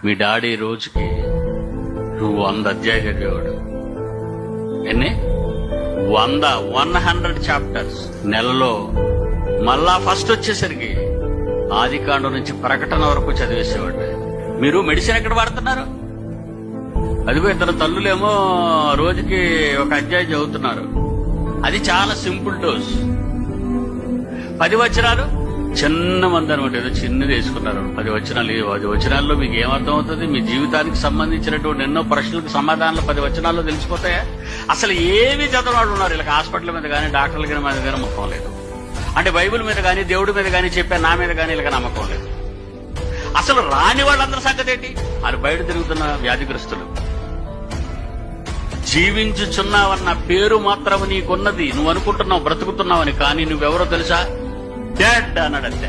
మీ daddy రోజుకి నువ్వు 100 అధ్యాయాలు చదివేవాడు. ఎన్ని 100 చాప్టర్స్. నెలలో మళ్ళా ఫస్ట్ వచ్చేసరికి ఆదికాండం నుంచి ప్రకటన వరకు చదివేసేవాడు. మీరు మెడిసిన్ ఎక్కడ వాడుతున్నారు? అదిగో ఇద్దరు తల్లులేమో రోజుకి 1 అధ్యాయం చదువుతున్నారు. అది చాలా సింపుల్ డోస్. 10 వచనాలు చిన్న మంది అనమాట, ఏదో చిన్నది వేసుకున్నారు. 10 వచనాలు. 10 వచనాల్లో మీకు ఏమర్థం అవుతుంది? మీ జీవితానికి సంబంధించినటువంటి ఎన్నో ప్రశ్నలకు సమాధానాలు 10 వచనాల్లో తెలిసిపోతాయా? అసలు ఏమీ చదవనాడు ఉన్నారు. ఇలా హాస్పిటల్ మీద కానీ డాక్టర్ల మీద కానీ నమ్మకం లేదు. అంటే బైబిల్ మీద కానీ దేవుడి మీద కానీ చెప్పే నా మీద కానీ ఇలా నమ్మకం లేదు. అసలు రాని వాళ్ళందరి సంగతి ఏంటి? వాళ్ళు బయట తిరుగుతున్న వ్యాధిగ్రస్తులు. జీవించుచున్నావన్న పేరు మాత్రం నీకున్నది. నువ్వు అనుకుంటున్నావు బ్రతుకుతున్నావని, కానీ నువ్వెవరో తెలుసా? డెడ్ అన్నాడంతే.